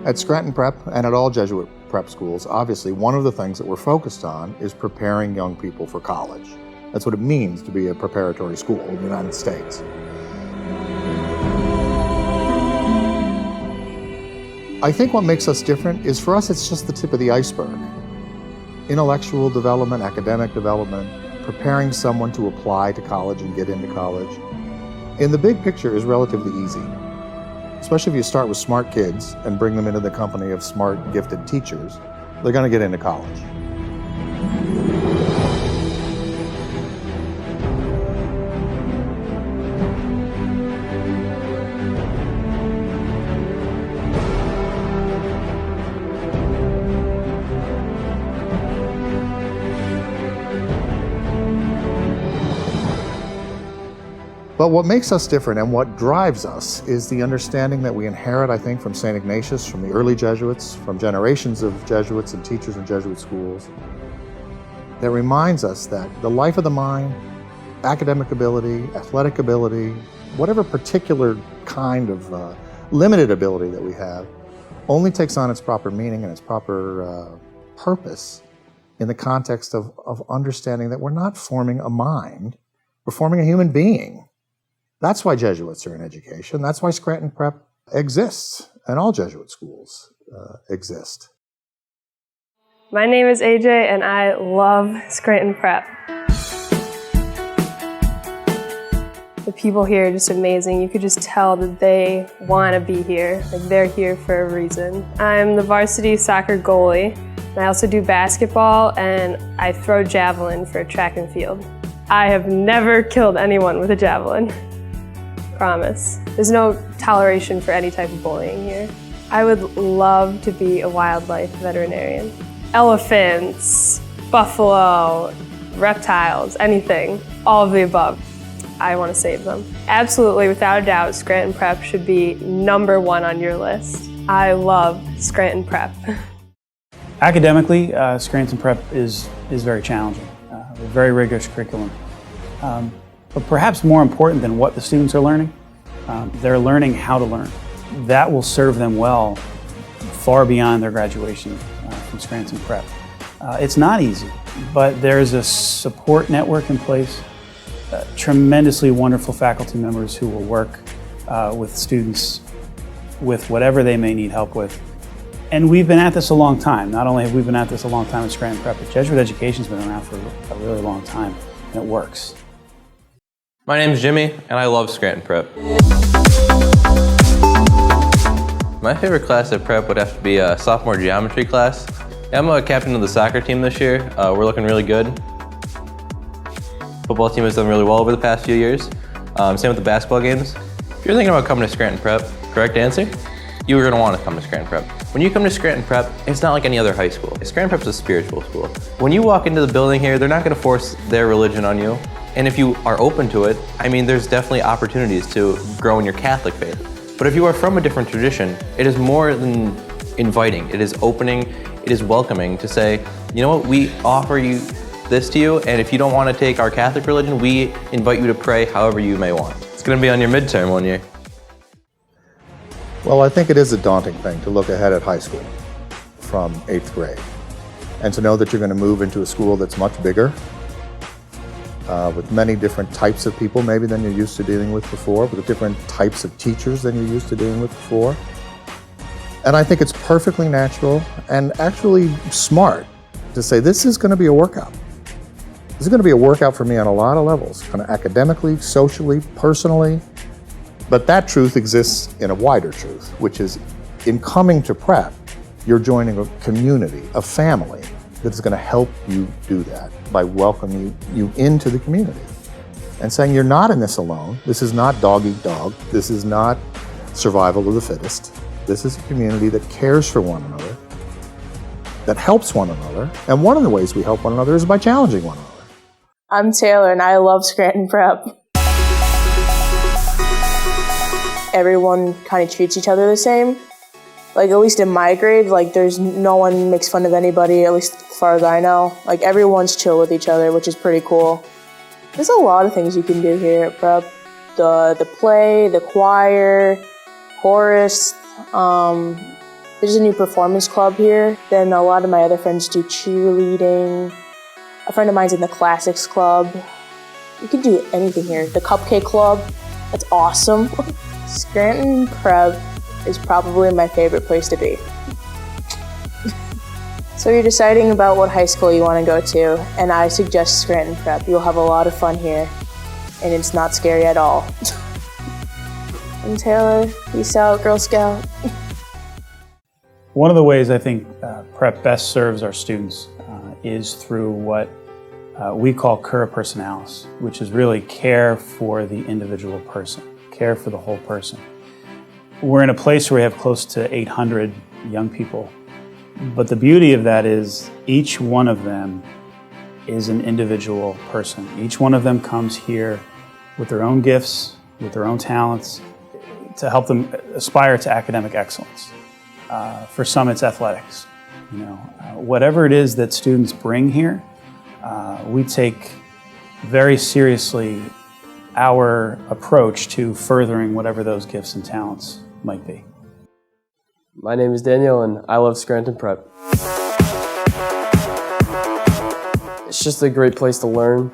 At Scranton Prep and at all Jesuit prep schools, obviously one of the things that we're focused on is preparing young people for college. That's what it means to be a preparatory school in the United States. I think what makes us different is, for us, it's just the tip of the iceberg. Intellectual development, academic development, preparing someone to apply to college and get into college, in the big picture is relatively easy. Especially if you start with smart kids and bring them into the company of smart, gifted teachers, they're going to get into college. But what makes us different and what drives us is the understanding that we inherit, I think, from St. Ignatius, from the early Jesuits, from generations of Jesuits and teachers in Jesuit schools, that reminds us that the life of the mind, academic ability, athletic ability, whatever particular kind of limited ability that we have, only takes on its proper meaning and its proper purpose in the context of understanding that we're not forming a mind, we're forming a human being. That's why Jesuits are in education. That's why Scranton Prep exists, and all Jesuit schools exist. My name is AJ, and I love Scranton Prep. The people here are just amazing. You could just tell that they want to be here. Like, they're here for a reason. I'm the varsity soccer goalie. I also do basketball, and I throw javelin for track and field. I have never killed anyone with a javelin. Promise. There's no toleration for any type of bullying here. I would love to be a wildlife veterinarian. Elephants, buffalo, reptiles, anything, all of the above. I want to save them. Absolutely, without a doubt, Scranton Prep should be #1 on your list. I love Scranton Prep. Academically, Scranton Prep is very challenging. A very rigorous curriculum. But perhaps more important than what the students are learning, they're learning how to learn. That will serve them well far beyond their graduation from Scranton Prep. It's not easy, but there's a support network in place, tremendously wonderful faculty members who will work with students with whatever they may need help with. And we've been at this a long time. Not only have we been at this a long time at Scranton Prep, but Jesuit education's been around for a really long time, and it works. My name's Jimmy, and I love Scranton Prep. My favorite class at Prep would have to be a sophomore geometry class. I'm a captain of the soccer team this year. We're looking really good. Football team has done really well over the past few years. Same with the basketball games. If you're thinking about coming to Scranton Prep, correct answer? You are going to want to come to Scranton Prep. When you come to Scranton Prep, it's not like any other high school. Scranton Prep is a spiritual school. When you walk into the building here, they're not going to force their religion on you. And if you are open to it, I mean, there's definitely opportunities to grow in your Catholic faith. But if you are from a different tradition, it is more than inviting. It is opening, it is welcoming to say, you know what, we offer you this to you, and if you don't want to take our Catholic religion, we invite you to pray however you may want. It's going to be on your midterm one year. Well, I think it is a daunting thing to look ahead at high school from 8th grade and to know that you're going to move into a school that's much bigger, with many different types of people maybe than you're used to dealing with before, with different types of teachers than you're used to dealing with before. And I think it's perfectly natural and actually smart to say this is going to be a workout. This is going to be a workout for me on a lot of levels, kind of academically, socially, personally. But that truth exists in a wider truth, which is in coming to Prep, you're joining a community, a family that is going to help you do that by welcoming you into the community and saying you're not in this alone. This is not dog eat dog. This is not survival of the fittest. This is a community that cares for one another, that helps one another. And one of the ways we help one another is by challenging one another. I'm Taylor, and I love Scranton Prep. Everyone kind of treats each other the same. Like, at least in my grade, like, there's no one makes fun of anybody, at least as far as I know. Like, everyone's chill with each other, which is pretty cool. There's a lot of things you can do here at Prep. The play, the choir, chorus, There's a new performance club here. Then a lot of my other friends do cheerleading. A friend of mine's in the classics club. You can do anything here. The cupcake club, that's awesome. Scranton Prep is probably my favorite place to be. So you're deciding about what high school you want to go to, and I suggest Scranton Prep. You'll have a lot of fun here, and it's not scary at all. And Taylor, peace out, Girl Scout. One of the ways I think Prep best serves our students is through what we call cura personalis, which is really care for the individual person, care for the whole person. We're in a place where we have close to 800 young people, but the beauty of that is each one of them is an individual person. Each one of them comes here with their own gifts, with their own talents, to help them aspire to academic excellence. For some, it's athletics. Whatever it is that students bring here, we take very seriously our approach to furthering whatever those gifts and talents might be. My name is Daniel, and I love Scranton Prep. It's just a great place to learn.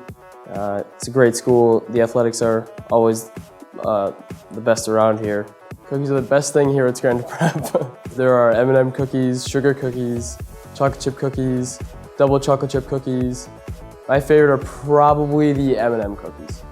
It's a great school. The athletics are always the best around here. Cookies are the best thing here at Scranton Prep. There are M&M cookies, sugar cookies, chocolate chip cookies, double chocolate chip cookies. My favorite are probably the M&M cookies.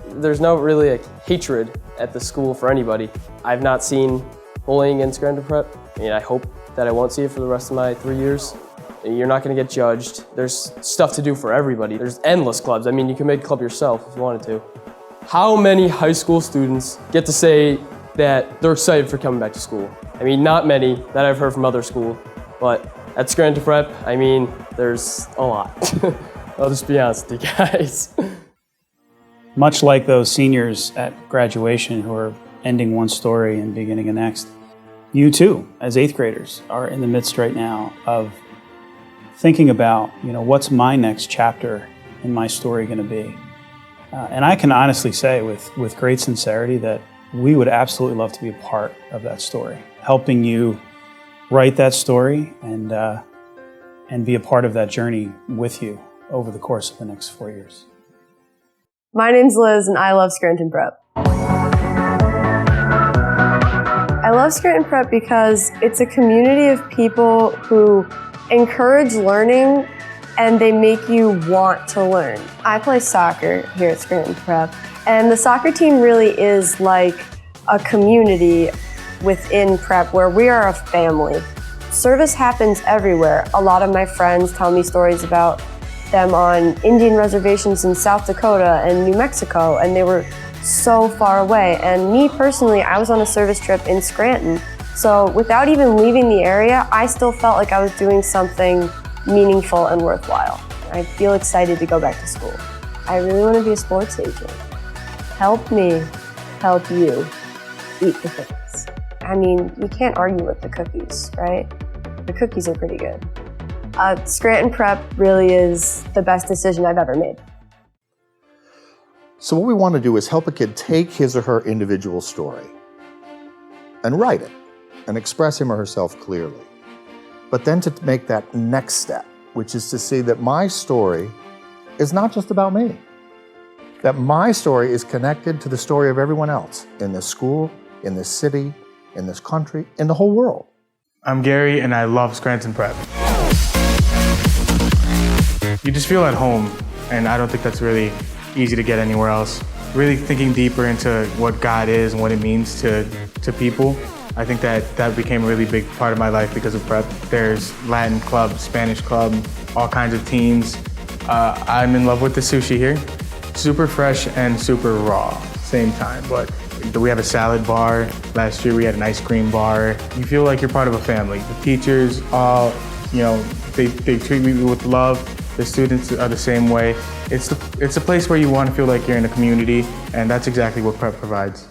There's no really hatred at the school for anybody. I've not seen bullying in Scranton Prep. I hope that I won't see it for the rest of my 3 years. You're not going to get judged. There's stuff to do for everybody. There's endless clubs. You can make a club yourself if you wanted to. How many high school students get to say that they're excited for coming back to school? Not many that I've heard from other schools, but at Scranton Prep, there's a lot. I'll just be honest with you guys. Much like those seniors at graduation who are ending one story and beginning a next, you too, as 8th graders, are in the midst right now of thinking about, what's my next chapter in my story going to be? And I can honestly say with great sincerity that we would absolutely love to be a part of that story, helping you write that story and be a part of that journey with you over the course of the next 4 years. My name's Liz, and I love Scranton Prep. I love Scranton Prep because it's a community of people who encourage learning and they make you want to learn. I play soccer here at Scranton Prep, and the soccer team really is like a community within Prep where we are a family. Service happens everywhere. A lot of my friends tell me stories about them on Indian reservations in South Dakota and New Mexico, and they were so far away. And me personally, I was on a service trip in Scranton. So without even leaving the area, I still felt like I was doing something meaningful and worthwhile. I feel excited to go back to school. I really want to be a sports agent. Help me help you eat the cookies. You can't argue with the cookies, right? The cookies are pretty good. Scranton Prep really is the best decision I've ever made. So what we want to do is help a kid take his or her individual story and write it and express him or herself clearly. But then to make that next step, which is to see that my story is not just about me, that my story is connected to the story of everyone else in this school, in this city, in this country, in the whole world. I'm Gary, and I love Scranton Prep. You just feel at home, and I don't think that's really easy to get anywhere else. Really thinking deeper into what God is and what it means to people. I think that became a really big part of my life because of Prep. There's Latin club, Spanish club, all kinds of teams. I'm in love with the sushi here. Super fresh and super raw, same time. But we have a salad bar. Last year we had an ice cream bar. You feel like you're part of a family. The teachers all, they treat me with love. The students are the same way. It's a place where you want to feel like you're in a community, and that's exactly what Prep provides.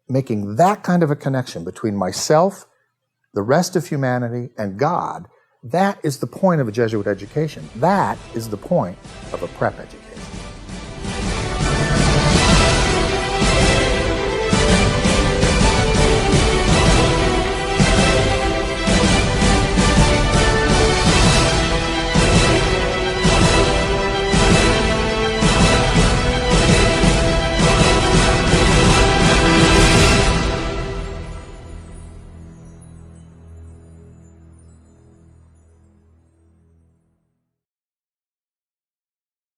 Making that kind of a connection between myself, the rest of humanity, and God, that is the point of a Jesuit education. That is the point of a Prep education.